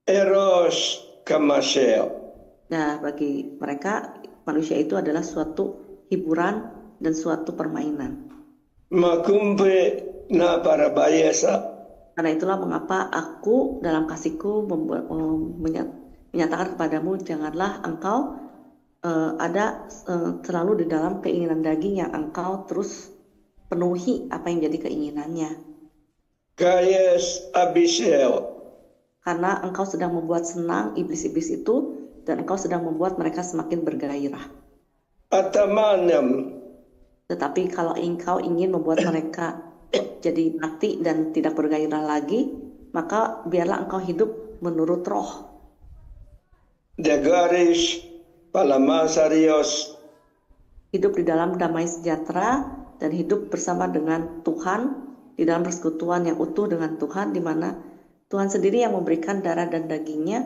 eros, kamaseo. Nah, bagi mereka manusia itu adalah suatu hiburan dan suatu permainan. Makumpe na para bayesa. Karena itulah mengapa aku dalam kasihku menyatakan kepadamu, janganlah engkau ada selalu di dalam keinginan daging yang engkau terus penuhi apa yang jadi keinginannya. Kayes abiseo. Karena engkau sedang membuat senang iblis-iblis itu dan engkau sedang membuat mereka semakin bergairah. Atamanam. Tetapi kalau engkau ingin membuat mereka jadi mati dan tidak bergairah lagi, maka biarlah engkau hidup menurut roh. Degarish, palamasarios. Hidup di dalam damai sejahtera dan hidup bersama dengan Tuhan, di dalam persekutuan yang utuh dengan Tuhan, di mana Tuhan sendiri yang memberikan darah dan dagingnya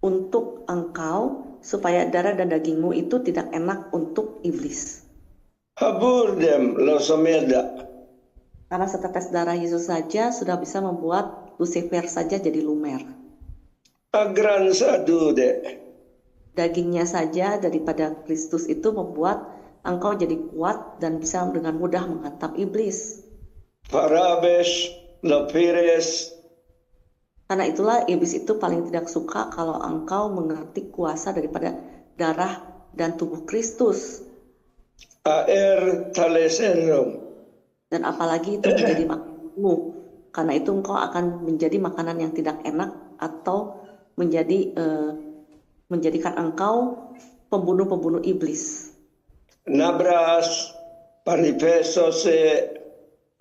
untuk engkau, supaya darah dan dagingmu itu tidak enak untuk iblis. Haburdem losomeda. Karena setetes darah Yesus saja sudah bisa membuat Lucifer saja jadi lumer. Agran sadude. Dagingnya saja daripada Kristus itu membuat engkau jadi kuat dan bisa dengan mudah menghantam iblis. Parabes, lopires. Karena itulah iblis itu paling tidak suka kalau engkau mengerti kuasa daripada darah dan tubuh Kristus. Aer taleserum. Dan apalagi itu menjadi makananmu. Karena itu engkau akan menjadi makanan yang tidak enak atau menjadikan engkau pembunuh-pembunuh iblis. Nabras, paripesose.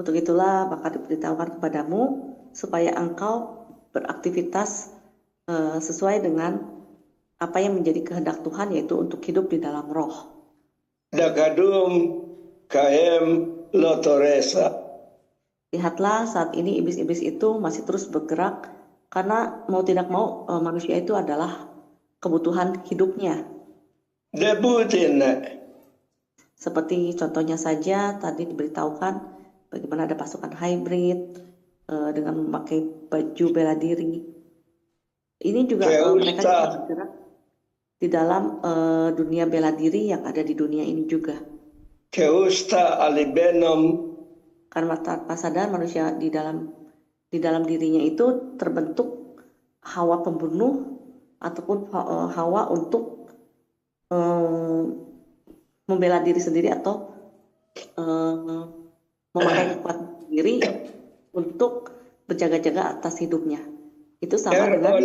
Untuk itulah maka diberitahukan kepadamu supaya engkau beraktivitas sesuai dengan apa yang menjadi kehendak Tuhan, yaitu untuk hidup di dalam roh. Dakadum, kaem, lotoresa. Lihatlah saat ini iblis-iblis itu masih terus bergerak karena mau tidak mau manusia itu adalah kebutuhan hidupnya. Debutin. Seperti contohnya saja tadi diberitahukan bagaimana ada pasukan hybrid dengan memakai baju bela diri. Ini juga mereka juga bergerak di dalam dunia bela diri yang ada di dunia ini juga. Keusta alibenom. Karena tanpa sadar manusia di dalam dirinya itu terbentuk hawa pembunuh ataupun hawa untuk membela diri sendiri atau memakai kekuatan diri untuk berjaga-jaga atas hidupnya. Itu sama dengan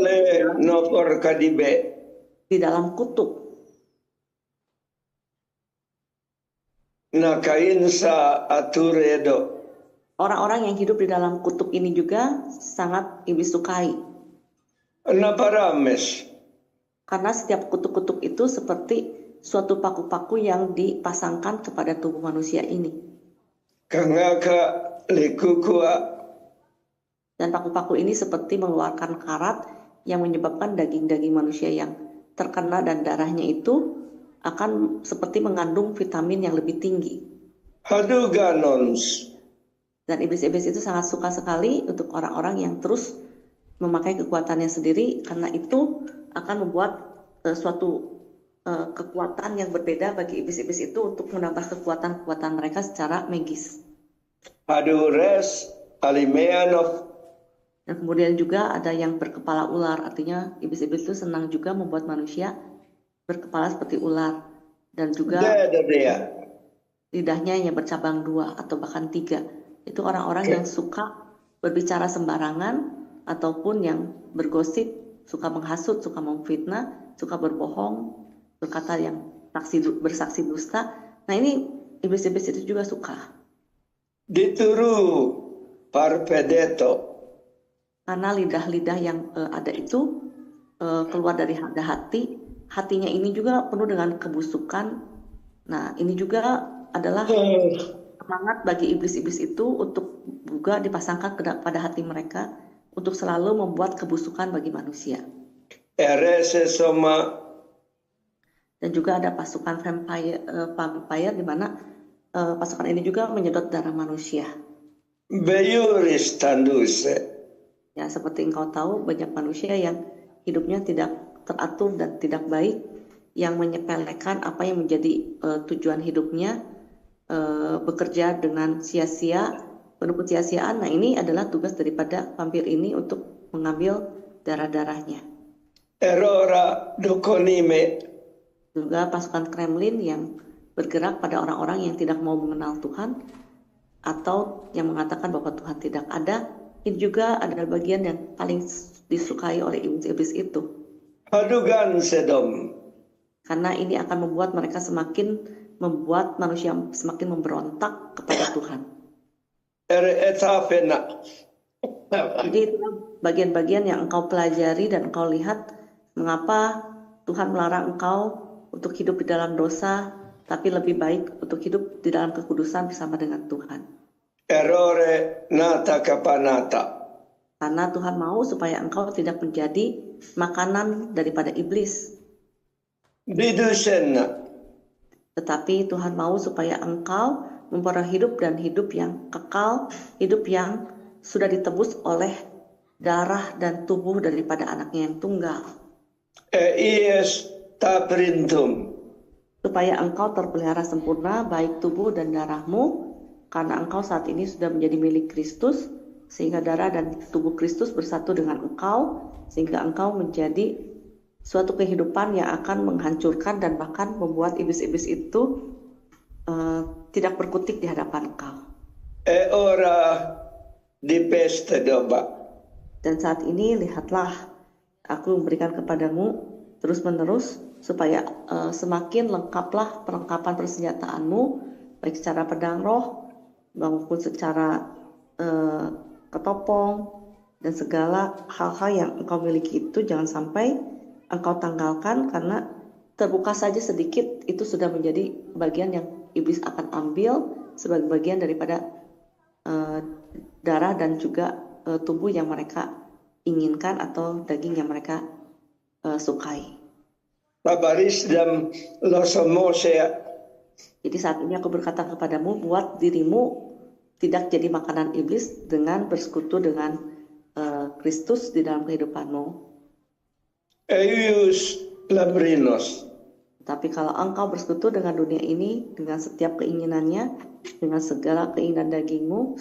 di dalam kutub. Nakainsa aturedo. Orang-orang yang hidup di dalam kutub ini juga sangat iblis sukai. Naparames. Karena setiap kutub-kutub itu seperti suatu paku-paku yang dipasangkan kepada tubuh manusia ini. Kangaka likukua. Dan paku-paku ini seperti mengeluarkan karat yang menyebabkan daging-daging manusia yang terkena dan darahnya itu akan seperti mengandung vitamin yang lebih tinggi. Haduganons. Dan iblis-iblis itu sangat suka sekali untuk orang-orang yang terus memakai kekuatannya sendiri, karena itu akan membuat suatu kekuatan yang berbeda bagi iblis-iblis itu untuk menambah kekuatan-kekuatan mereka secara magis. Hadures alimeanov. Dan kemudian juga ada yang berkepala ular, artinya iblis-iblis itu senang juga membuat manusia berkepala seperti ular, dan juga lidahnya yang bercabang 2 atau bahkan 3. Itu orang-orang yang suka berbicara sembarangan ataupun yang bergosip, suka menghasut, suka memfitnah, suka berbohong, berkata yang bersaksi dusta. Nah ini iblis-iblis itu juga suka. Dituru parpedeto. Karena lidah-lidah yang ada itu keluar dari hati, hatinya ini juga penuh dengan kebusukan. Nah ini juga adalah semangat bagi iblis-iblis itu untuk juga dipasangkan pada hati mereka untuk selalu membuat kebusukan bagi manusia. Dan juga ada pasukan vampire di mana pasukan ini juga menyedot darah manusia. Beyuris tanduse. Ya, seperti engkau tahu, banyak manusia yang hidupnya tidak teratur dan tidak baik, yang menyepelekan apa yang menjadi tujuan hidupnya, bekerja dengan sia-sia, penuh kesia-siaan. Nah, ini adalah tugas daripada vampir ini untuk mengambil darah-darahnya. Erora dokonime. Juga pasukan Kremlin yang bergerak pada orang-orang yang tidak mau mengenal Tuhan atau yang mengatakan bahwa Tuhan tidak ada. Ini juga adalah bagian yang paling disukai oleh iblis-iblis itu. Hadugan sedom. Karena ini akan membuat mereka membuat manusia semakin memberontak kepada Tuhan. Jadi itu bagian-bagian yang engkau pelajari dan engkau lihat mengapa Tuhan melarang engkau untuk hidup di dalam dosa, tapi lebih baik untuk hidup di dalam kekudusan bersama dengan Tuhan. Errore nata kapanata. Karena Tuhan mau supaya engkau tidak menjadi makanan daripada iblis. Bidusenna. Tetapi Tuhan mau supaya engkau memperoleh hidup dan hidup yang kekal, hidup yang sudah ditebus oleh darah dan tubuh daripada anaknya yang tunggal. Ies tabrintum. Supaya engkau terpelihara sempurna baik tubuh dan darahmu, karena engkau saat ini sudah menjadi milik Kristus, sehingga darah dan tubuh Kristus bersatu dengan engkau, sehingga engkau menjadi suatu kehidupan yang akan menghancurkan dan bahkan membuat iblis-iblis itu tidak berkutik di hadapan engkau. Ora di pesta domba. Dan saat ini lihatlah, aku memberikan kepadamu terus-menerus supaya semakin lengkaplah perlengkapan persenjataanmu, baik secara pedang roh maupun secara ketopong, dan segala hal-hal yang engkau miliki itu jangan sampai engkau tanggalkan, karena terbuka saja sedikit itu sudah menjadi bagian yang iblis akan ambil sebagai bagian daripada darah dan juga tubuh yang mereka inginkan atau daging yang mereka sukai. Babaris dan losomosea. Jadi saat ini aku berkata kepadamu, buat dirimu tidak jadi makanan iblis dengan bersekutu dengan Kristus di dalam kehidupanmu. Eius labrinos. Tapi kalau engkau bersekutu dengan dunia ini, dengan setiap keinginannya, dengan segala keinginan dagingmu,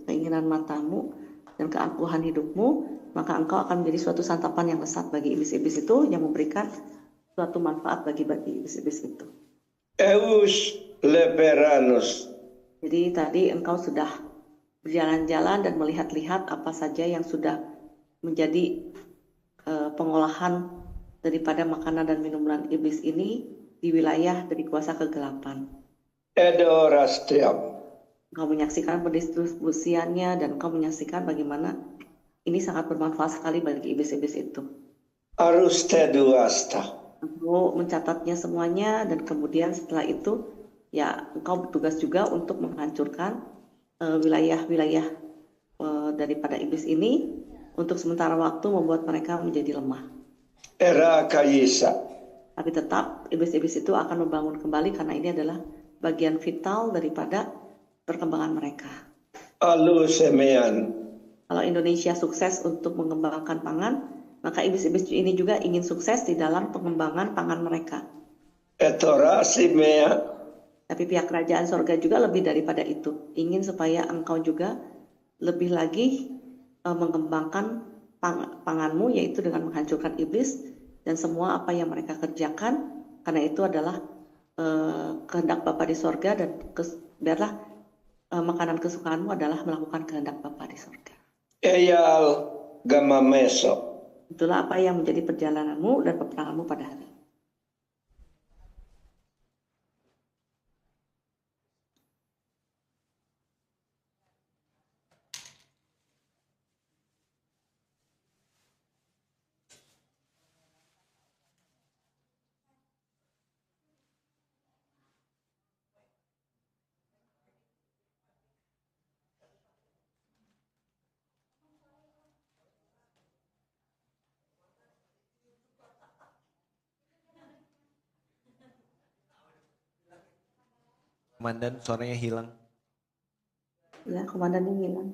keinginan matamu, dan keangkuhan hidupmu, maka engkau akan menjadi suatu santapan yang lezat bagi iblis-iblis itu, yang memberikan suatu manfaat bagi iblis-iblis itu. Eus leperanos. Jadi tadi engkau sudah berjalan-jalan dan melihat-lihat apa saja yang sudah menjadi pengolahan daripada makanan dan minuman iblis ini di wilayah dari kuasa kegelapan. Edorastiam. Engkau menyaksikan pendistribusiannya dan engkau menyaksikan bagaimana ini sangat bermanfaat sekali bagi iblis-iblis itu. Arusteduasta. Engkau mencatatnya semuanya dan kemudian setelah itu ya engkau bertugas juga untuk menghancurkan wilayah-wilayah daripada iblis ini untuk sementara waktu membuat mereka menjadi lemah. Era kayisa. Tapi tetap iblis-iblis itu akan membangun kembali karena ini adalah bagian vital daripada perkembangan mereka. Alusemean. Kalau Indonesia sukses untuk mengembangkan pangan, maka iblis-iblis ini juga ingin sukses di dalam pengembangan pangan mereka. Etorasimea. Tapi pihak kerajaan sorga juga lebih daripada itu. Ingin supaya engkau juga lebih lagi mengembangkan panganmu, yaitu dengan menghancurkan iblis dan semua apa yang mereka kerjakan, karena itu adalah kehendak Bapa di sorga, dan biarlah makanan kesukaanmu adalah melakukan kehendak Bapa di surga. Eyal Gama Meso. Itulah apa yang menjadi perjalananmu dan peperanganmu pada hari ini. Komandan, suaranya hilang. Ya, komandannya hilang.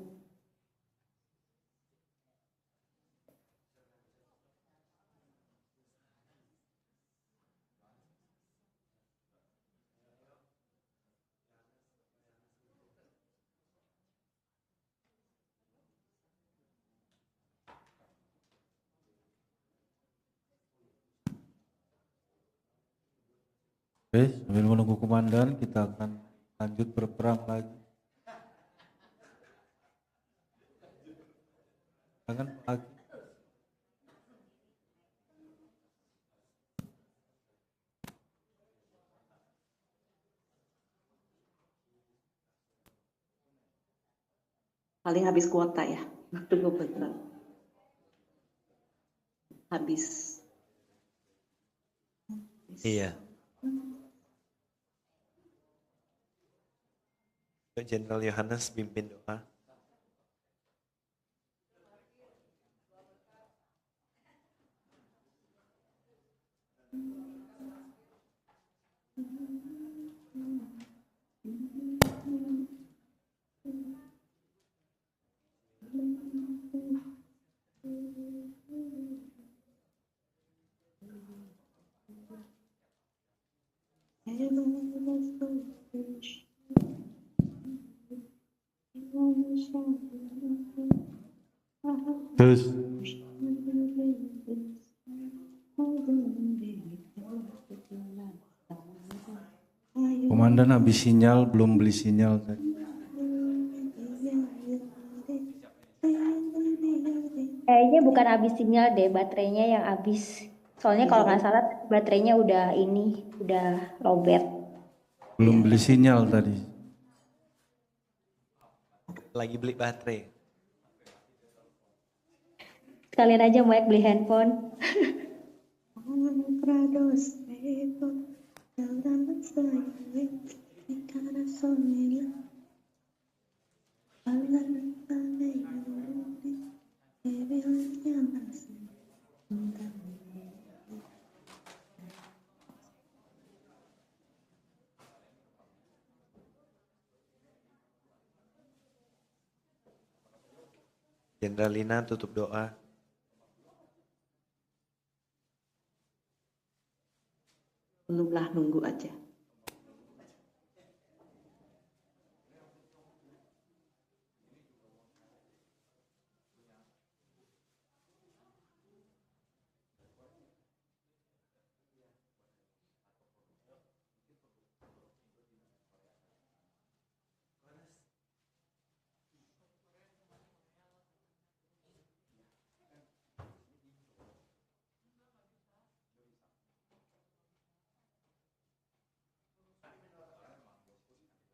Oke, sambil menunggu komandan, kita akan lanjut berperang lagi. Jangan lagi. Paling habis kuota ya. Tunggu bentar. Habis. Iya. Jenderal Yohanes pimpin doa. Terus. Komandan habis sinyal, belum beli sinyal tadi. Kayaknya bukan habis sinyal deh, baterainya yang habis. Soalnya kalau nggak salah baterainya udah lowbat. Belum beli sinyal tadi. Lagi beli baterai. Sekalian aja Mike beli handphone. Jenderal Lina tutup doa. Belumlah, nunggu aja.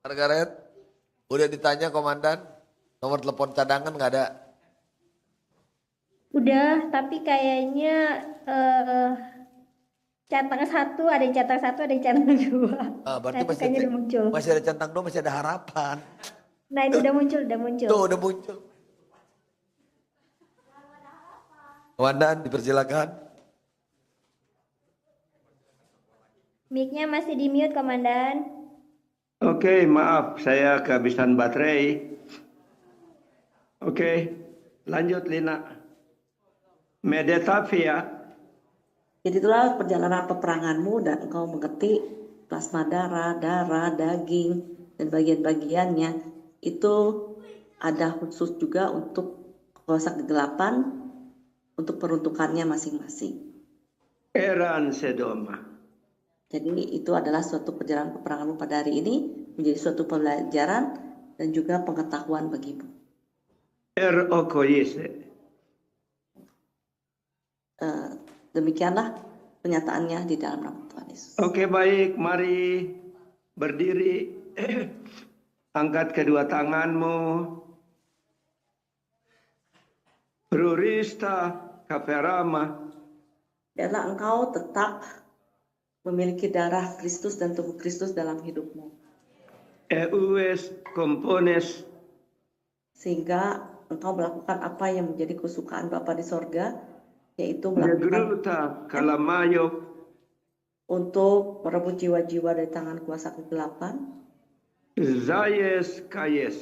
Margaret, udah ditanya komandan, nomor telepon cadangan nggak ada? Udah, tapi kayaknya centang satu, ada yang centang satu, ada yang centang dua. Berarti Nah, itu kayaknya udah muncul. masih ada centang dua, masih ada harapan. Nah, itu udah muncul. Tuh udah muncul. Komandan, dipersilakan. Mic-nya masih di mute, Komandan. Oke, maaf saya kehabisan baterai. Oke, lanjut Lina. Medetavia. Jadi itulah perjalanan peperanganmu dan engkau mengerti plasma darah, daging, dan bagian-bagiannya. Itu ada khusus juga untuk kuasa kegelapan, untuk peruntukannya masing-masing. Eran Sedoma. Jadi itu adalah suatu perjalanan peperanganmu pada hari ini, menjadi suatu pelajaran dan juga pengetahuan bagimu. Demikianlah penyataannya di dalam nama Tuhan Yesus. Oke, baik, mari berdiri. Angkat kedua tanganmu. Prurista kaperama. Biarlah engkau tetap memiliki darah Kristus dan tubuh Kristus dalam hidupmu. Eus compones. Sehingga engkau melakukan apa yang menjadi kesukaan Bapa di sorga, yaitu melakukan Negruta kalamayo. untuk merebut jiwa-jiwa dari tangan kuasa kegelapan. Zayes kayes.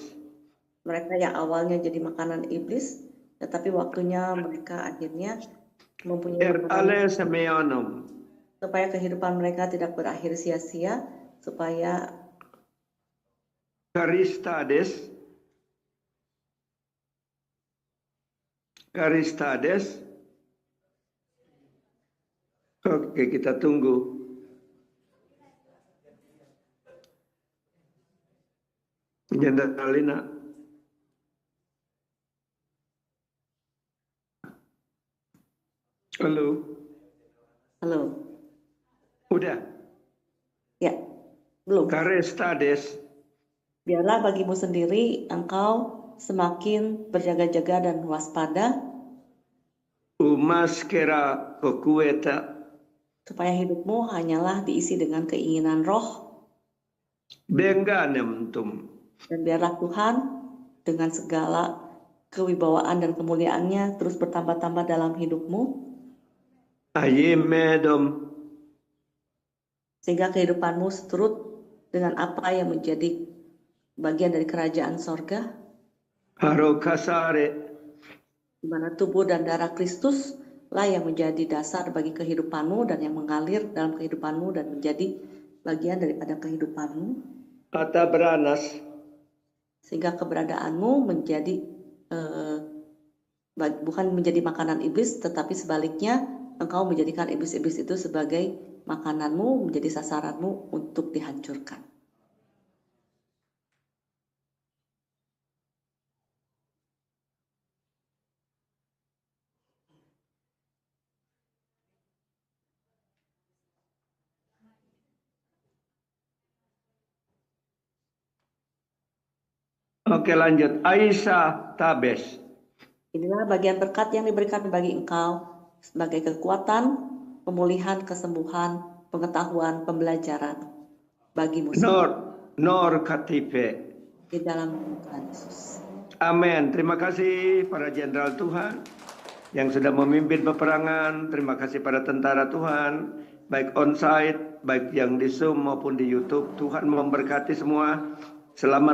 Mereka yang awalnya jadi makanan iblis, tetapi waktunya mereka akhirnya mempunyai Ale semeonum. supaya kehidupan mereka tidak berakhir sia-sia, supaya Karistades. Oke, kita tunggu. Jenderalina. Halo. halo. Udah. Ya, belum. Karistades. Biarlah bagimu sendiri engkau semakin berjaga-jaga dan waspada, Umaskera kokueta. supaya hidupmu hanyalah diisi dengan keinginan roh, Benganem tum. dan biarlah Tuhan dengan segala kewibawaan dan kemuliaannya terus bertambah-tambah dalam hidupmu, Ayemedom. sehingga kehidupanmu seturut dengan apa yang menjadi bagian dari kerajaan sorga, Harokasare. di mana tubuh dan darah Kristus lah yang menjadi dasar bagi kehidupanmu dan yang mengalir dalam kehidupanmu dan menjadi bagian daripada kehidupanmu, Kata beranas. sehingga keberadaanmu menjadi bukan menjadi makanan iblis, tetapi sebaliknya engkau menjadikan iblis-iblis itu sebagai makananmu, menjadi sasaranmu untuk dihancurkan. Oke, lanjut. Aisyah Tabes. Inilah bagian berkat yang diberikan bagi engkau sebagai kekuatan, pemulihan, kesembuhan, pengetahuan, pembelajaran bagimu Nor Katipe. di dalam Tuhan Yesus. Amin. Terima kasih para jenderal Tuhan yang sudah memimpin peperangan. Terima kasih para tentara Tuhan, baik onsite, baik yang di Zoom maupun di YouTube. Tuhan memberkati semua. Selamat.